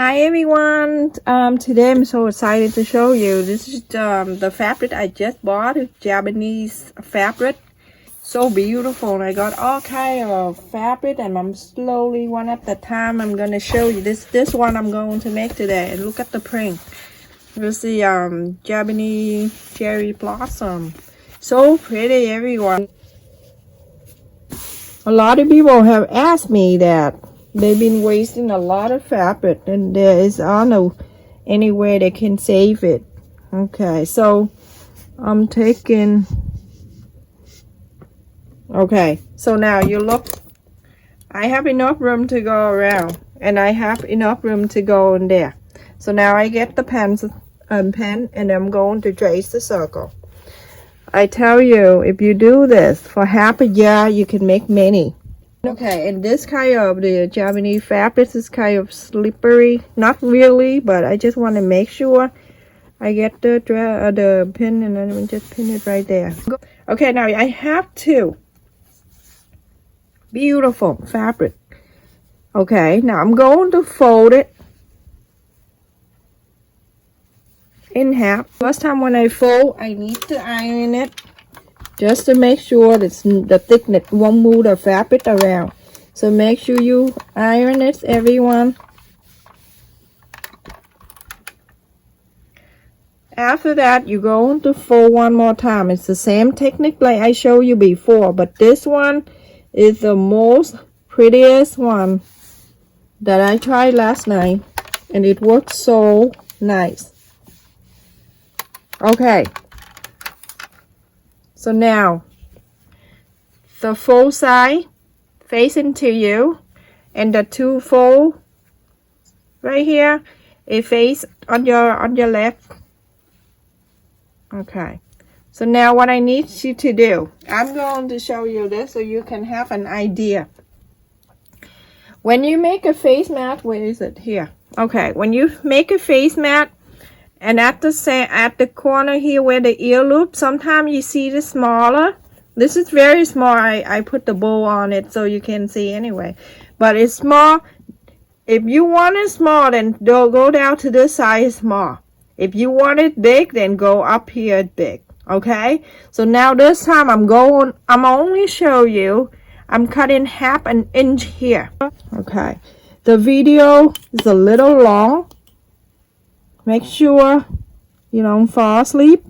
Hi everyone, today I'm so excited to show you. This is the fabric I just bought. It's Japanese fabric, so beautiful. And I got all kind of fabric, and I'm slowly one at a time I'm gonna show you. This one I'm going to make today. And look at the print. There's the Japanese cherry blossom, so pretty everyone. A lot of people have asked me that they've been wasting a lot of fabric, and there is any way they can save it. Okay, so I'm taking. Okay, so now you look. I have enough room to go around, and I have enough room to go in there. So now I get the pen, and I'm going to trace the circle. I tell you, if you do this for half a year, you can make many. Okay, and this kind of the Japanese fabric is kind of slippery. Not really, but I just want to make sure I get the pin, and then we just pin it right there. Okay, now I have two beautiful fabric. Okay, now I'm going to fold it in half. First time when I fold, I need to iron it just to make sure that the thickness won't move the fabric around. So make sure you iron it, everyone. After that, you're going to fold one more time. It's the same technique like I showed you before, but this one is the most prettiest one that I tried last night, and it works so nice. Okay, so now the fold side facing to you, and the two fold right here, it face on your left. Okay, so now what I need you to do, I'm going to show you this so you can have an idea. When you make a face mat, where is it? Here. Okay, when you make a face mat, and at the corner here where the ear loop, sometimes you see the smaller. This is very small. I put the bow on it so you can see anyway. But it's small. If you want it small, then go down to this size small. If you want it big, then go up here big. Okay? So now this time I'm only show you, I'm cutting half an inch here. Okay. The video is a little long. Make sure you don't fall asleep.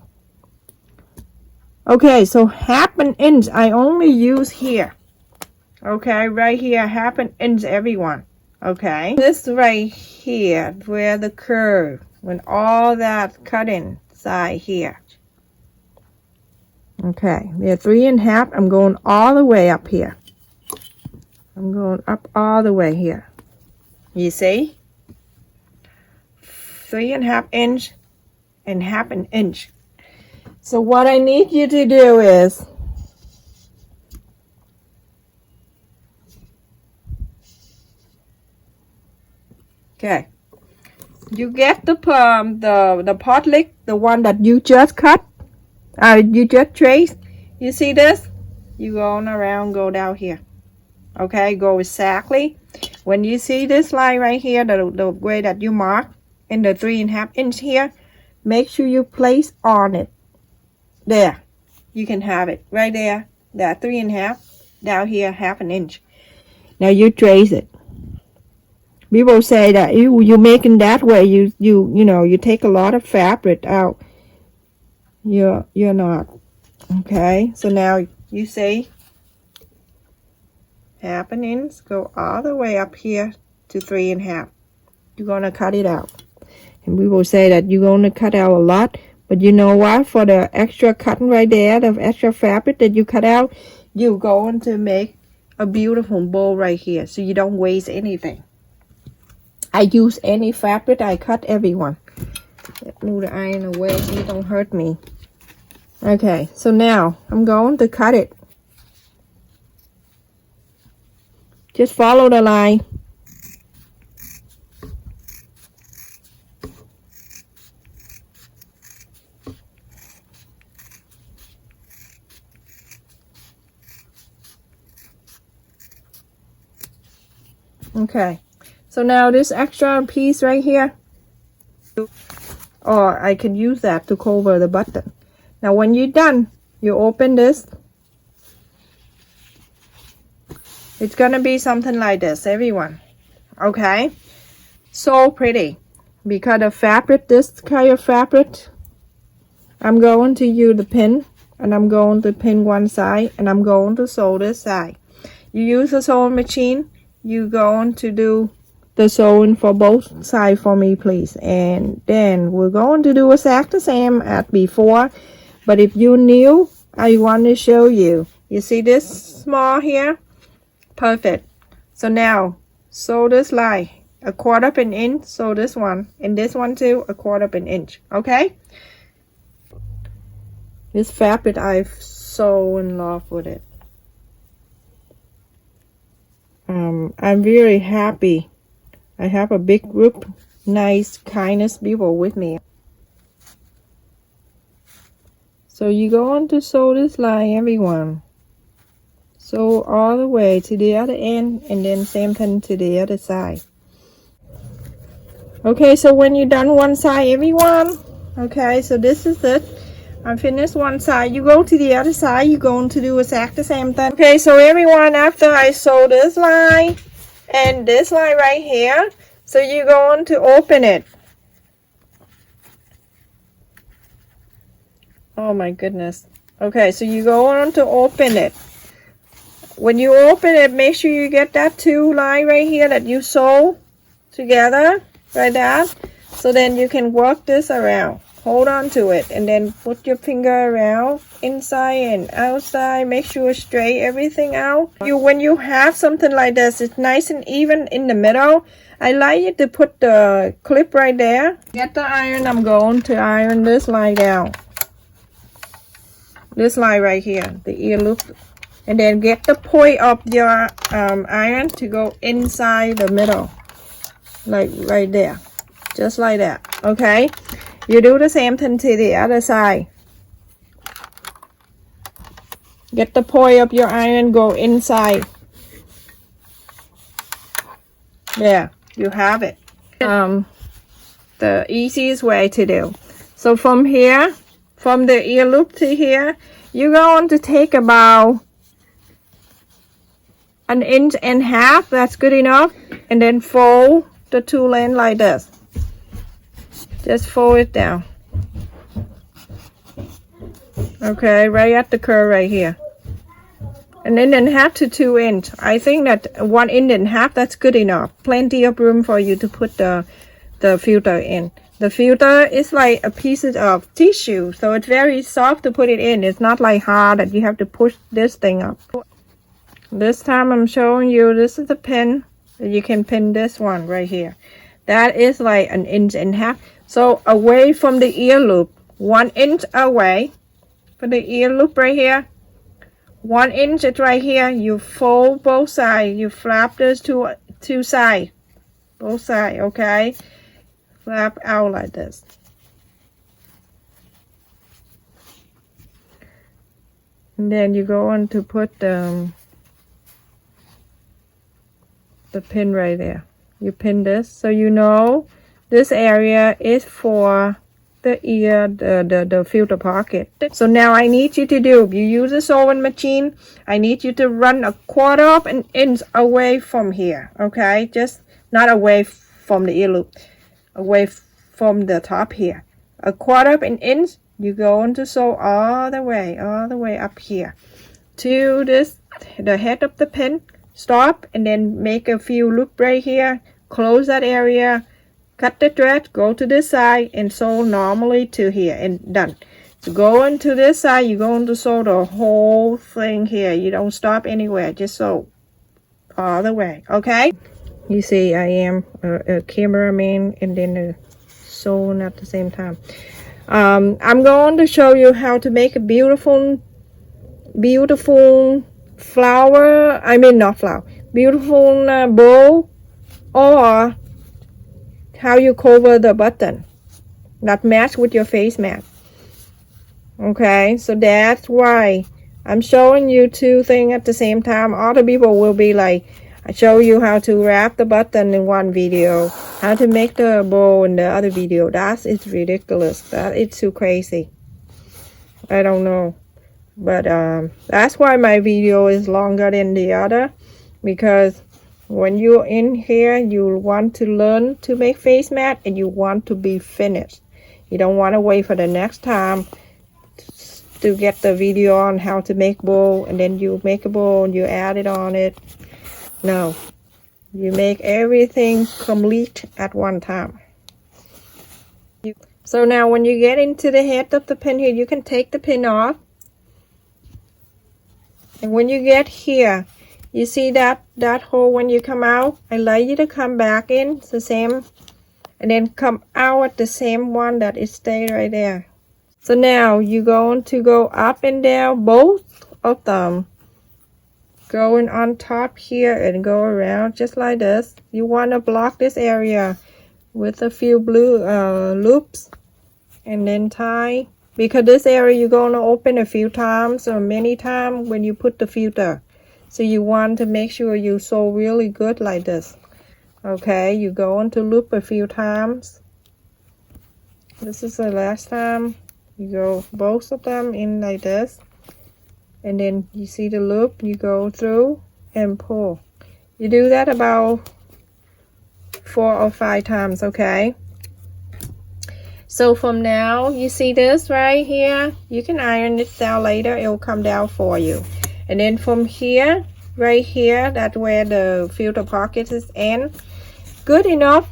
Okay, so half an inch I only use here. Okay, right here, half an inch, everyone. Okay, this right here where the curve, when all that cutting side here. Okay, there 3.5. I'm going all the way up here. I'm going up all the way here. You see? 3.5 inch and half an inch. So what I need you to do is you get the pot lick, the one that you just cut, you just traced. You see this? You go on around, go down here. Okay, go exactly. When you see this line right here, the way that you mark in the 3.5 inch here, make sure you place on it. There, you can have it right there. That 3.5, down here half an inch. Now you trace it. People say that you making that way, you take a lot of fabric out. You're not. Okay, so now you say half an inch, go all the way up here to 3.5. You're gonna cut it out. And people say that you're gonna cut out a lot, but you know what? For the extra cutting right there, the extra fabric that you cut out, you're going to make a beautiful bow right here, so you don't waste anything. I use any fabric, I cut everyone. Let me move the iron away so you don't hurt me. Okay, so now I'm going to cut it. Just follow the line. Okay, So now this extra piece right here, or I can use that to cover the button. Now when you're done, you open this. It's gonna be something like this, everyone. Okay, so pretty. Because of fabric, this kind of fabric, I'm going to use the pin, and I'm going to pin one side, and I'm going to sew this side. You use a sewing machine, you're going to do the sewing for both sides for me, please. And then we're going to do exactly the same as before, but if you're new, I want to show you. You see this small here? Perfect. So now sew this line 1/4 of an inch, sew this one, and this one too 1/4 of an inch. Okay, this fabric, I'm so in love with it. I'm very happy. I have a big group, nice, kindness people with me. So you're going to sew this line, everyone. Sew all the way to the other end, and then same thing to the other side. Okay, so when you're done one side, everyone, okay, so this is it. I finished one side. You go to the other side, you're going to do exactly the same thing. Okay, so everyone, after I sew this line and this line right here, so you're going to open it. Oh my goodness. Okay, so you go on to open it. When you open it, make sure you get that 2 line right here that you sew together, like that. So then you can work this around. Hold on to it, and then put your finger around inside and outside. Make sure straight everything out. When you have something like this, it's nice and even in the middle. I like you to put the clip right there. Get the iron. I'm going to iron this line down. This line right here, the ear loop. And then get the point of your iron to go inside the middle, like right there, just like that. Okay, you do the same thing to the other side. Get the point of your iron, go inside. There, you have it. The easiest way to do. So from here, from the ear loop to here, you're going to take about 1.5 inches. That's good enough. And then fold the 2 lengths like this. Just fold it down. Okay, right at the curve right here. And then 1.5 to 2 inch. I think that 1.5 inches, that's good enough. Plenty of room for you to put the filter in. The filter is like a piece of tissue, so it's very soft to put it in. It's not like hard that you have to push this thing up. This time I'm showing you, this is the pin. You can pin this one right here. That is like 1.5 inches. So away from the ear loop, 1 inch away from the ear loop right here. 1 inch is right here. You fold both sides. You flap those two sides. Both sides, okay? Flap out like this. And then you go on to put the pin right there. You pin this, so you know this area is for the ear, the filter pocket. So now I need you to do, if you use a sewing machine, I need you to run 1/4 of an inch away from here, okay? Just not away from the ear loop, away from the top here. 1/4 of an inch, you're going to sew all the way up here to this, the head of the pin. Stop, and then make a few loop right here. Close that area. Cut the thread, go to this side, and sew normally to here, and done. So go into this side, you're going to sew the whole thing here. You don't stop anywhere, just sew all the way, okay? You see, I am a cameraman and then a sewing at the same time. I'm going to show you how to make a beautiful flower, not flower, beautiful bow, or how you cover the button that match with your face mat. Okay, so that's why I'm showing you 2 things at the same time. Other people will be like, I show you how to wrap the button in one video, how to make the bow in the other video. That is ridiculous. That is too crazy. I don't know. But that's why my video is longer than the other, because when you're in here, you want to learn to make face mat and you want to be finished. You don't want to wait for the next time to get the video on how to make bow, and then you make a bow and you add it on it. No, you make everything complete at one time. So now when you get into the head of the pin here, you can take the pin off. And when you get here, you see that hole when you come out? I like you to come back in, it's the same, and then come out at the same one that it stayed right there. So now you're going to go up and down, both of them, going on top here and go around just like this. You want to block this area with a few blue loops and then tie, because this area you're going to open a few times or many times when you put the filter. So you want to make sure you sew really good like this. Okay, you're going to loop a few times. This is the last time. You go both of them in like this, and then you see the loop, you go through and pull. You do that about 4 or 5 times, okay? So from now, you see this right here, you can iron it down later, it will come down for you. And then from here, right here, that's where the filter pocket is in. Good enough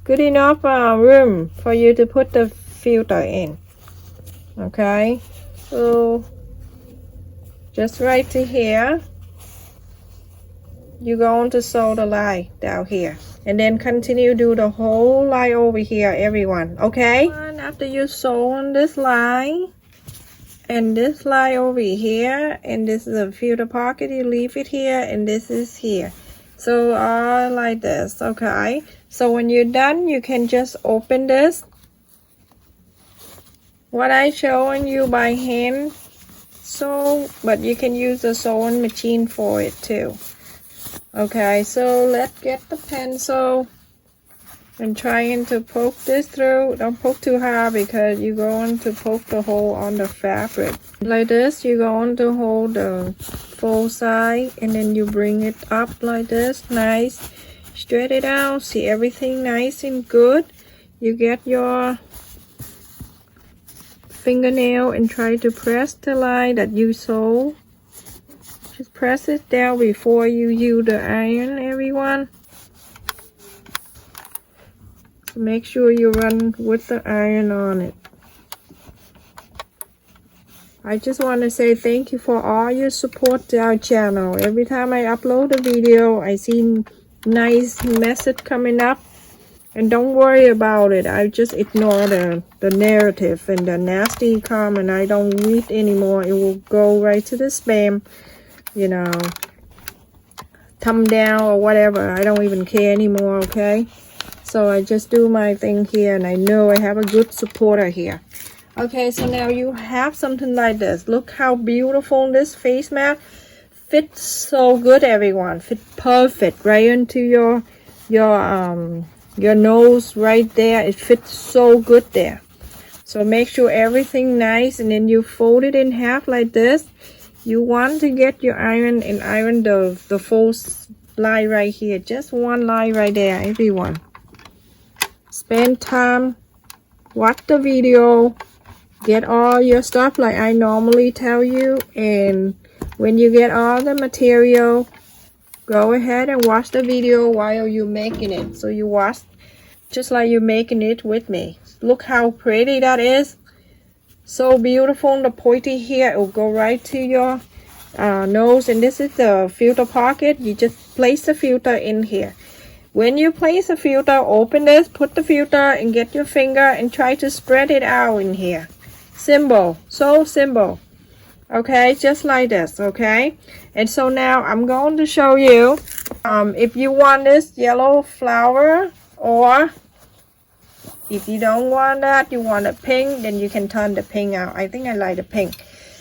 room for you to put the filter in. Okay, so just right to here, you're going to sew the line down here, and then continue do the whole line over here, everyone. Okay, and after you sew on this line and this line over here, and this is a filter pocket, you leave it here, and this is here. So all like this. Okay, so when you're done, you can just open this. What I showing you by hand sew, but you can use a sewing machine for it too. Okay, so let's get the pencil and trying to poke this through. Don't poke too hard because you're going to poke the hole on the fabric. Like this, you're going to hold the full side and then you bring it up like this, nice. Straight it out, see everything nice and good. You get your fingernail and try to press the line that you sew. Just press it down before you use the iron, everyone. So make sure you run with the iron on it. I just want to say thank you for all your support to our channel. Every time I upload a video, I see nice message coming up. And don't worry about it. I just ignore the narrative and the nasty comment. I don't read anymore. It will go right to the spam, you know, thumb down or whatever. I don't even care anymore, okay? So I just do my thing here, and I know I have a good supporter here. Okay, so now you have something like this. Look how beautiful this face mat fits. So good, everyone. Fit perfect right into your nose right there. It fits so good there. So make sure everything nice, and then you fold it in half like this. You want to get your iron and iron the full line right here. Just one line right there, everyone. Spend time, watch the video, get all your stuff like I normally tell you, and when you get all the material, go ahead and watch the video while you're making it. So you watch just like you're making it with me. Look how pretty that is. So beautiful. The pointy here, it will go right to your nose. And this is the filter pocket. You just place the filter in here. When you place the filter, open this, put the filter, and get your finger and try to spread it out in here. Simple. So simple. Okay, just like this. Okay, and so now I'm going to show you if you want this yellow flower, or if you don't want that, you want a pink, then you can turn the pink out. I think I like the pink,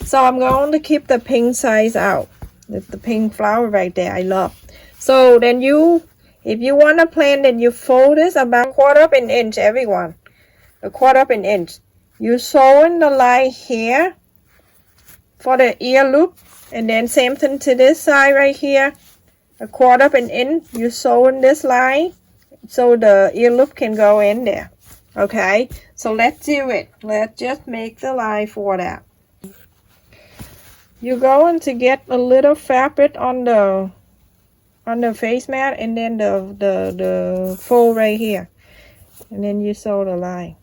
so I'm going to keep the pink size out. The pink flower right there, I love. So then if you want a plain, then you fold this about 1/4 inch, everyone. A 1/4 inch. You sew in the line here for the ear loop, and then same thing to this side right here. A 1/4 inch. You sew in this line so the ear loop can go in there. Okay, so let's do it. Let's just make the line for that. You're going to get a little fabric on the face mat, and then the fold right here, and then you sew the line.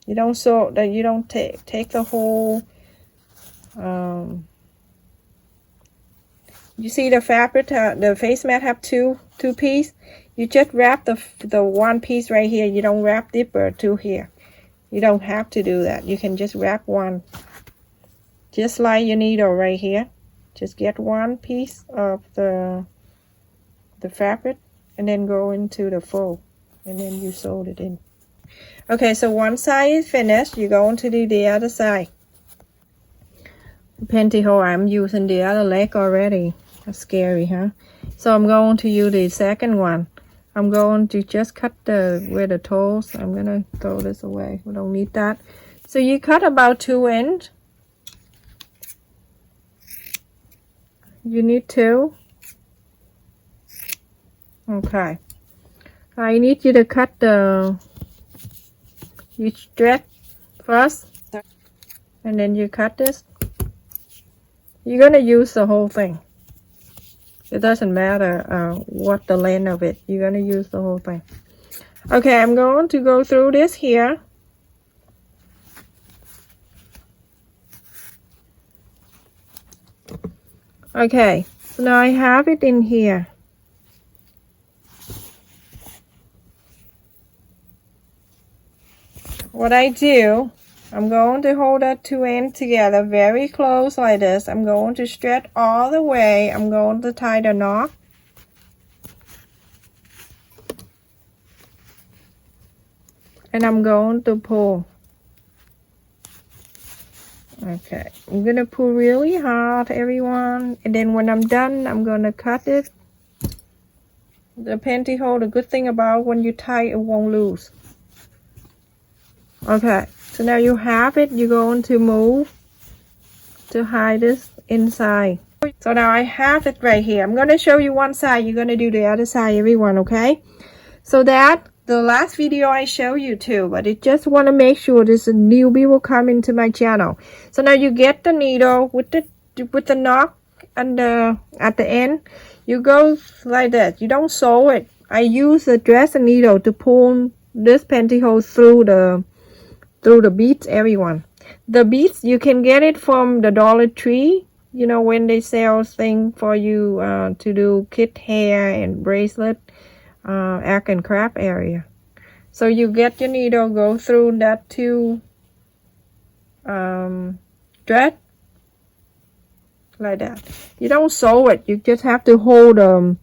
You don't sew that. You don't take the whole. You see the fabric. The face mat have two pieces. You just wrap the one piece right here. You don't wrap deeper two here. You don't have to do that. You can just wrap one. Just like your needle right here. Just get one piece of the fabric and then go into the fold, and then you sew it in. Okay, so one side is finished. You're going to do the other side. The pantyhose, I'm using the other leg already. That's scary, huh? So I'm going to use the second one. I'm going to just cut where the toes. I'm gonna throw this away. We don't need that. So you cut about 2 inch. You need 2. Okay. I need you to cut you stretch first, and then you cut this. You're gonna use the whole thing. It doesn't matter what the length of it. You're gonna use the whole thing. Okay, I'm going to go through this here. Okay, so now I have it in here. What I do, I'm going to hold that 2 ends together very close like this. I'm going to stretch all the way. I'm going to tie the knot. And I'm going to pull. Okay, I'm going to pull really hard, everyone. And then when I'm done, I'm going to cut it. The pantyhose, the good thing about when you tie, it won't lose. Okay, so now you have it. You're going to move to hide this inside. So now I have it right here. I'm going to show you one side. You're going to do the other side, everyone, okay? So that the last video I show you too, but I just want to make sure this newbie will come into my channel. So now you get the needle with the knot and at the end. You go like that. You don't sew it. I use the dress needle to pull this pantyhose through the beads, everyone. The beads, you can get it from the Dollar Tree. You know, when they sell thing for you to do kid hair and bracelet, arc and craft area. So you get your needle, go through that two thread like that. You don't sew it. You just have to hold the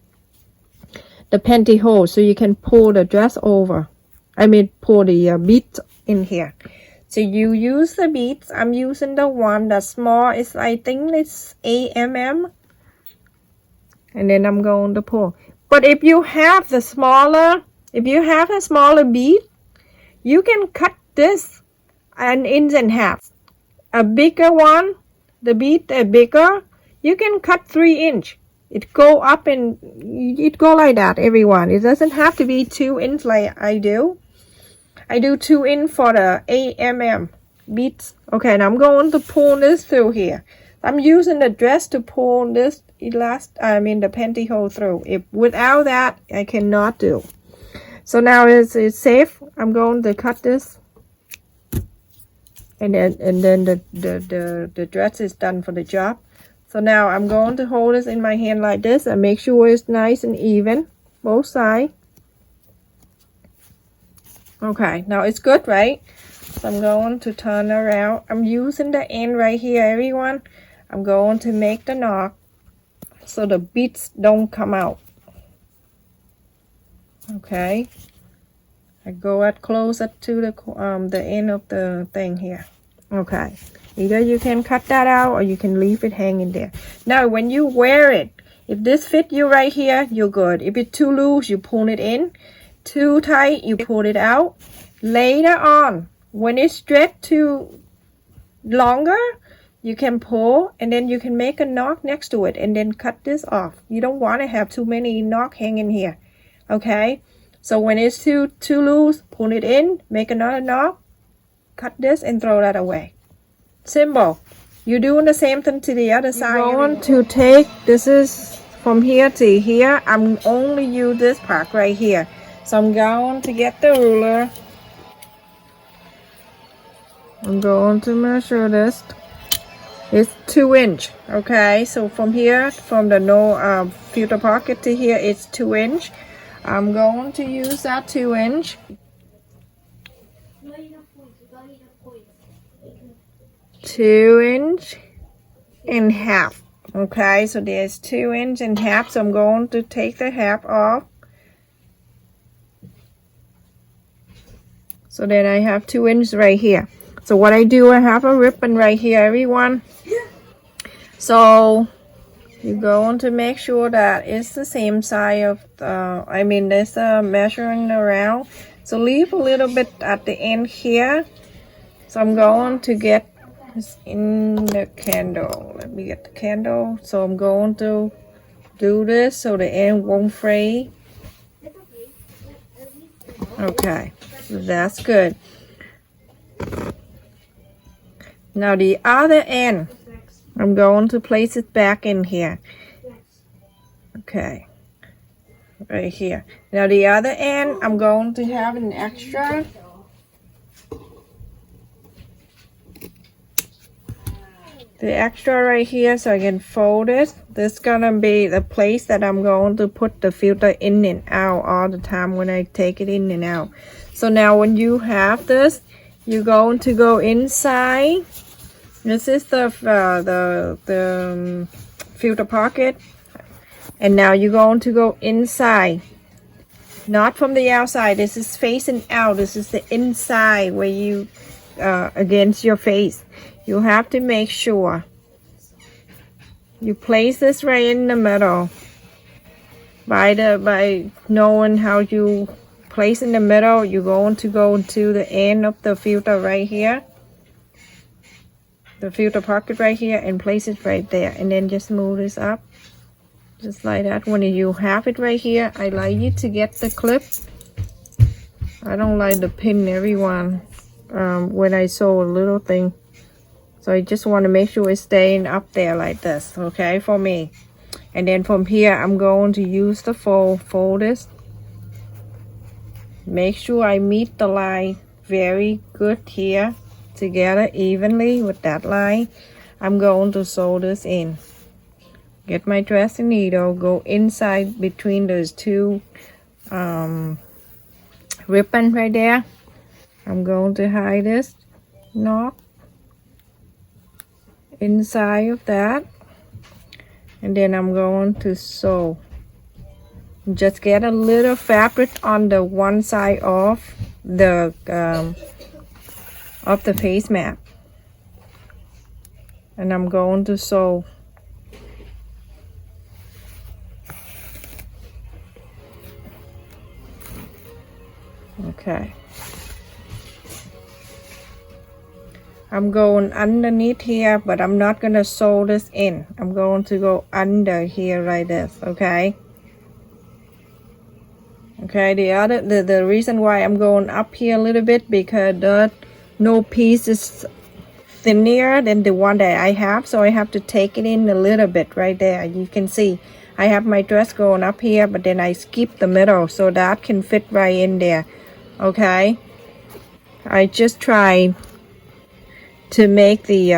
pantyhose so you can pull the dress over. I mean, pull the beads in here. So you use the beads. I'm using the one that's small. It's, I think it's 8 mm. And then I'm going to pull. But if you have the smaller, bead, you can cut this an 1.5 inch. A bigger one, the bead is bigger, you can cut 3 inch. It go up and it go like that, everyone. It doesn't have to be 2 inch like I do. I do 2 inch for the 8 mm beads. Okay, now I'm going to pull this through here. I'm using the dress to pull this the pantyhose through. If without that, I cannot do. So now it's safe. I'm going to cut this, and then the dress is done for the job. So now I'm going to hold this in my hand like this and make sure it's nice and even, both sides. Okay, now it's good, right? So I'm going to turn around. I'm using the end right here, everyone. I'm going to make the knot so the beads don't come out. Okay. I go at closer to the end of the thing here. Okay. Either you can cut that out or you can leave it hanging there. Now, when you wear it, If this fit you right here, you're good. If it's too loose, you pull it in. Too tight, you pull it out. Later on, when it's stretched to longer, you can pull and then you can make a knot next to it and then cut this off. You don't want to have too many knots hanging here. Okay? So when it's too loose, pull it in, make another knot, cut this and throw that away. Simple. You're doing the same thing to the other side. I'm going to take, this is from here to here. I'm only use this part right here. So I'm going to get the ruler. I'm going to measure this. It's 2 inch. Okay, so from here, from the no filter pocket to here, it's 2 inch. I'm going to use that 2 inch. 2 inch and half. Okay, so there's 2 inch and half. So I'm going to take the half off. So then I have 2 inches right here. So what I do, I have a ribbon right here, everyone. So you're going to make sure that it's the same size of this measuring around. So leave a little bit at the end here. So I'm going to get this in the candle. Let me get the candle. So I'm going to do this so the end won't fray. Okay, that's good. Now the other end, I'm going to place it back in here. Okay, right here. Now the other end, I'm going to have an extra. The extra right here, so I can fold it. This is gonna be the place that I'm going to put the filter in and out all the time when I take it in and out. So now when you have this, you're going to go inside. This is the filter pocket, and now you're going to go inside, not from the outside. This is facing out. This is the inside where you against your face. You have to make sure you place this right in the middle. By knowing how you place in the middle, you're going to go to the end of the filter right here, the filter pocket right here, and place it right there, and then just move this up just like that. When you have it right here, I like you to get the clip. I don't like the pin, everyone, when I sew a little thing. So I just want to make sure it's staying up there like this, okay, for me. And then from here, I'm going to use the fold this. Make sure I meet the line very good here together evenly with that line. I'm going to sew this in. Get my dressing needle, go inside between those two ribbon right there. I'm going to hide this knot inside of that, and then I'm going to sew. Just get a little fabric on the one side of the face mat, and I'm going to sew. Okay, I'm going underneath here, but I'm not going to sew this in. I'm going to go under here like this, okay? Okay, the reason why I'm going up here a little bit, because the no piece is thinner than the one that I have, so I have to take it in a little bit right there. You can see I have my dress going up here, but then I skip the middle so that can fit right in there, okay? I just try to make the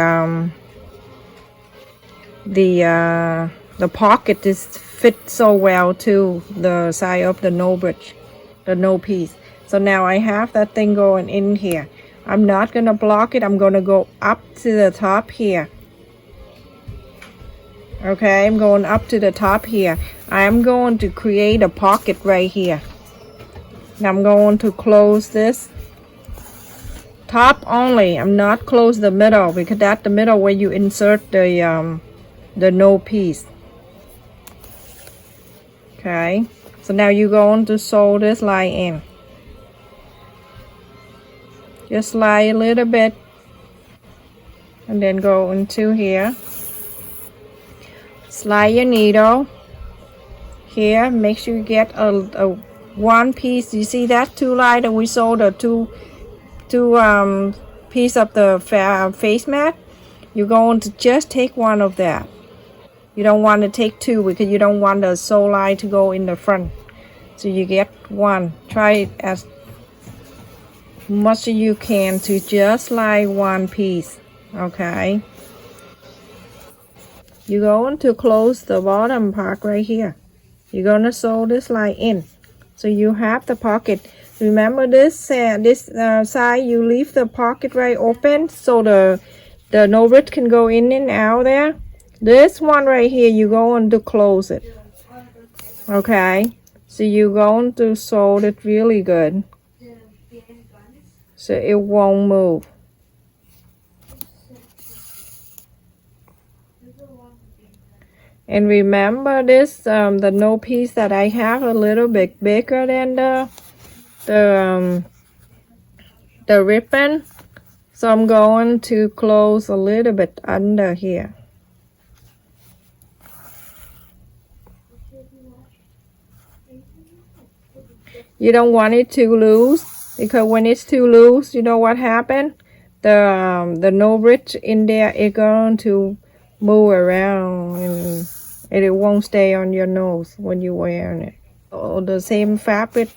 pocket just fit so well to the side of the no bridge, the no piece. So now I have that thing going in here. I'm not gonna block it. I'm gonna go up to the top here. Okay, I'm going up to the top here. I'm going to create a pocket right here. Now I'm going to close this top only. I'm not close the middle, because that's the middle where you insert the no piece. Okay, so now you're going to sew this line in. Just slide a little bit and then go into here. Slide your needle here. Make sure you get a one piece. You see that two line that we sewed, the two piece of the face mat? You're going to just take one of that. You don't want to take two because you don't want the sew line to go in the front. So you get one. Try it as much as you can to just like one piece. Okay. You're going to close the bottom part right here. You're going to sew this line in. So you have the pocket. Remember this side, you leave the pocket right open so the no rip can go in and out there. This one right here, you're going to close it. Okay, so you're going to sew it really good so it won't move. And remember this, the no piece that I have a little bit bigger than the ribbon. So I'm going to close a little bit under here. You don't want it too loose because when it's too loose, you know what happened? The no rip in there is going to move around and it won't stay on your nose when you're wearing it. So the same fabric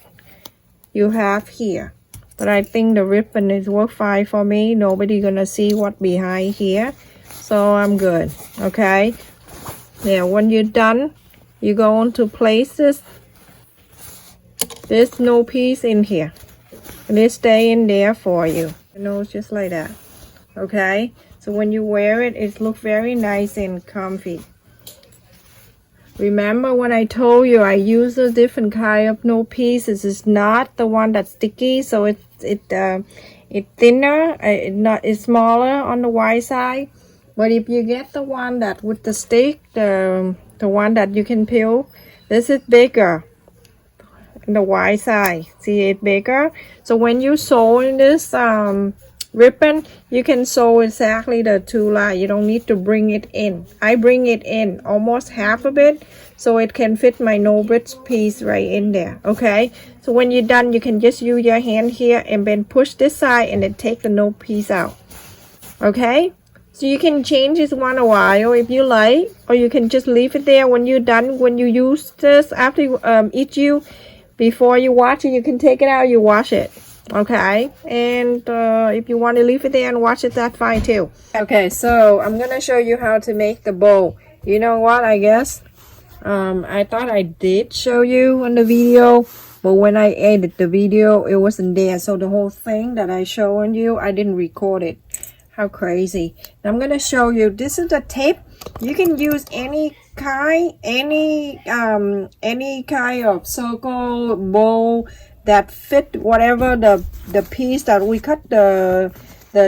you have here. But I think the ribbon is work fine for me. Nobody gonna see what behind here. So I'm good. Okay. Now when you're done, you're going to place this no piece in here. And it stay in there for you. You know, just like that. Okay. So when you wear it, it looks very nice and comfy. Remember when I told you I use a different kind of no pieces. It's not the one that's sticky, so it's thinner. It's smaller on the wide side. But if you get the one that with the stick, the one that you can peel, this is bigger. The wide side, see it bigger. So when you sew in this ribbon, you can sew exactly the two lines. You don't need to bring it in. I bring it in almost half of it so it can fit my no rip piece right in there. Okay, so when you're done, you can just use your hand here and then push this side and then take the no piece out. Okay, so you can change this one a while if you like, or you can just leave it there. When you're done, when you use this after you before you wash it, you can take it out, you wash it. Okay, and if you want to leave it there and wash it, that's fine too. Okay, so I'm gonna show you how to make the bow. You know what, I guess I thought I did show you in the video, but when I edited the video, it wasn't there. So the whole thing that I showing you, I didn't record it. How crazy. Now I'm gonna show you. This is the tape. You can use any kind of circle bow that fit whatever the piece that we cut the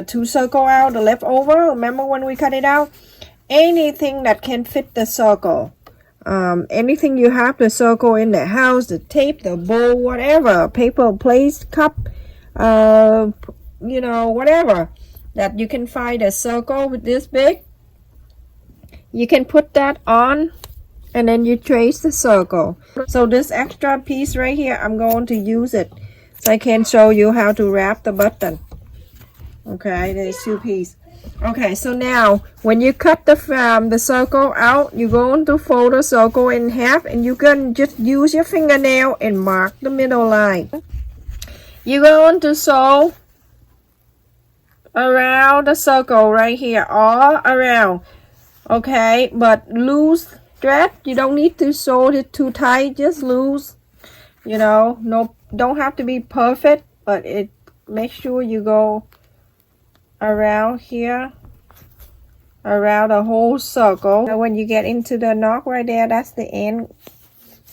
two circle out, the leftover. Remember when we cut it out? Anything that can fit the circle. Anything you have the circle in the house, the tape, the bow, whatever, paper plate, cup, you know, whatever that you can find a circle with this big. You can put that on and then you trace the circle. So this extra piece right here, I'm going to use it so I can show you how to wrap the button. Okay, there's two pieces. Okay, so now when you cut the circle out, you're going to fold the circle in half and you can just use your fingernail and mark the middle line. You're going to sew around the circle right here, all around. Okay, but loose thread. You don't need to sew it too tight, just loose. You know, no, don't have to be perfect, but it make sure you go around here, around the whole circle. And when you get into the knot right there, that's the end.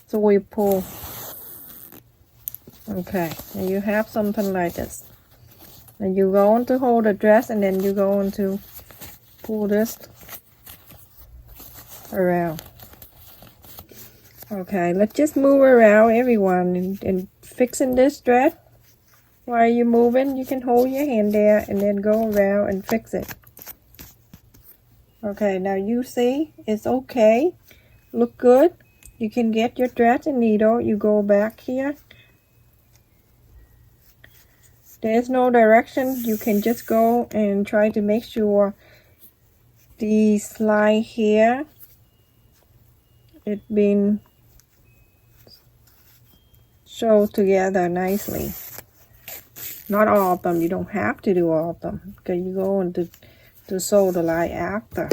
So we pull. Okay, and you have something like this. And you're going to hold the dress and then you're going to pull this around. Okay, let's just move around everyone and fixing this dress. While you're moving, you can hold your hand there and then go around and fix it. Okay, now you see it's okay. Look good. You can get your thread and needle. You go back here. There's no direction. You can just go and try to make sure these line here it been sewed together nicely. Not all of them. You don't have to do all of them because you go on to sew the line after.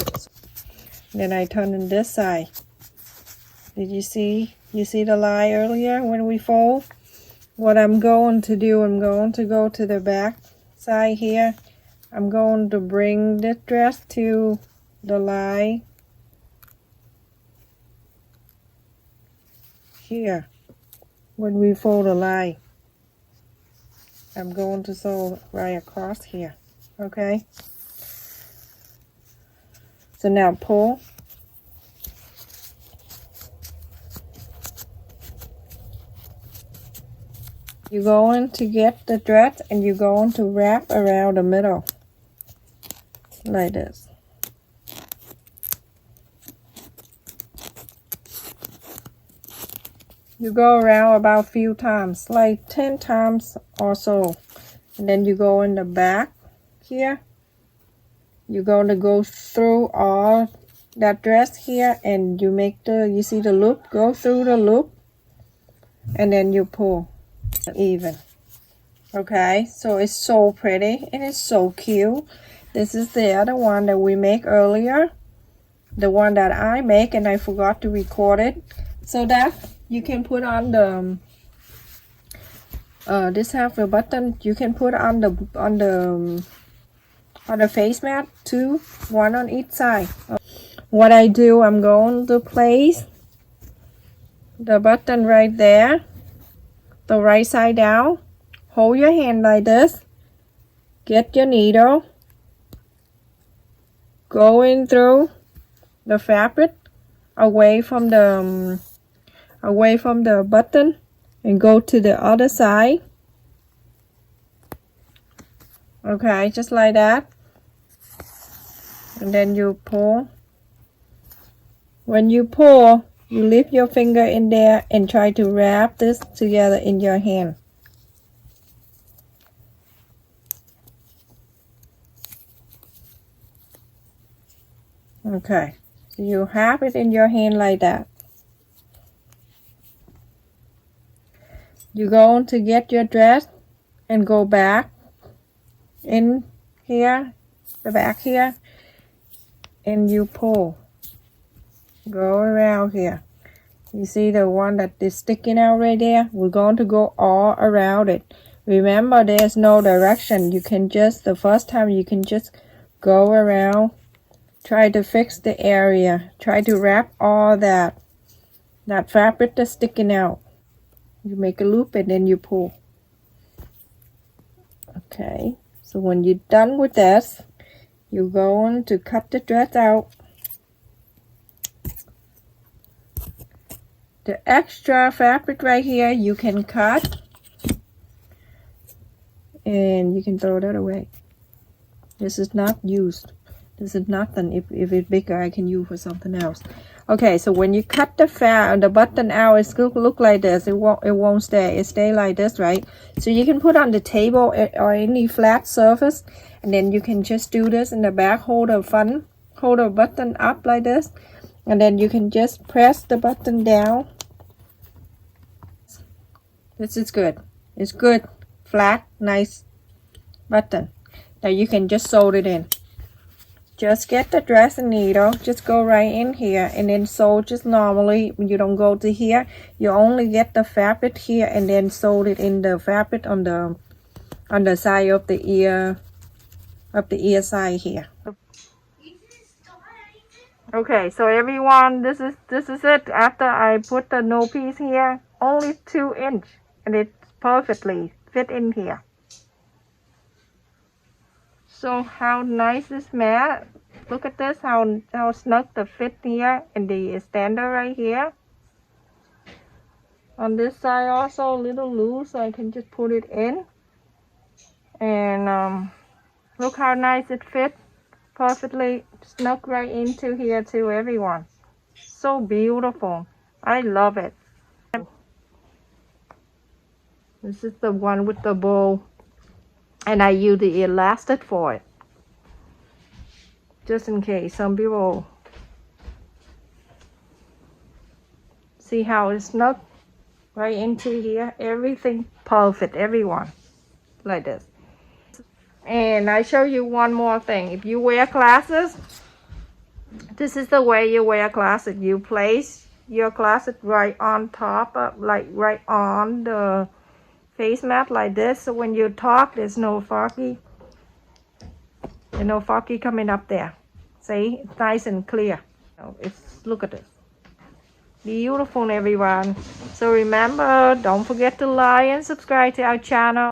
Then I turn on this side. Did you see? You see the line earlier when we fold? What I'm going to do, I'm going to go to the back side here. I'm going to bring this dress to the line here. When we fold the line, I'm going to sew right across here. Okay? So now pull. You're going to get the thread and you're going to wrap around the middle like this. You go around about a few times, like 10 times or so. And then you go in the back here. You're going to go through all that dress here and you make you see the loop, go through the loop and then you pull even. Okay, so it's so pretty and it's so cute. This is the other one that we make earlier, the one that I make and I forgot to record it, so that you can put on the this have a button you can put on the face mat too, one on each side. What I do, I'm going to place the button right there, the right side down. Hold your hand like this. Get your needle. Go in through the fabric away from the button and go to the other side. Okay, just like that. And then you pull. When you pull, you lift your finger in there and try to wrap this together in your hand. Okay, so you have it in your hand like that. You're going to get your dress and go back in here, the back here, and you pull. Go around here. You see the one that is sticking out right there? We're going to go all around it. Remember, there's no direction. You can just, the first time you can just go around. Try to fix the area. Try to wrap all that fabric that's sticking out. You make a loop and then you pull. Okay, so when you're done with this, you're going to cut the dress out. The extra fabric right here you can cut and you can throw that away. This is not used. This is nothing. If it's bigger, I can use for something else. Okay, so when you cut the button out, it's going to look like this. It won't stay. It stay like this, right? So you can put on the table or any flat surface, and then you can just do this in the back. Hold the button up like this, and then you can just press the button down. This is good. It's good, flat, nice button. Now you can just sew it in. Just get the dress and needle, just go right in here and then sew just normally. You don't go to here, you only get the fabric here and then sew it in the fabric on the side of the ear side here. Okay, so everyone, this is it. After I put the no piece here, only 2 inch and it's perfectly fit in here. So how nice is mat? Look at this, how snug the fit here and the extender right here. On this side also a little loose, so I can just put it in. And look how nice it fits. Perfectly snuck right into here to everyone. So beautiful. I love it. This is the one with the bow, and I use the elastic for it, just in case. Some people see how it's snuck right into here. Everything perfect, everyone, like this. And I show you one more thing. If you wear glasses, this is the way you wear glasses. You place your glasses right on top of, like right on the face mat like this. So when you talk, there's no foggy. There's no foggy coming up there. See, it's nice and clear. Look at this. Beautiful, everyone. So remember, don't forget to like and subscribe to our channel.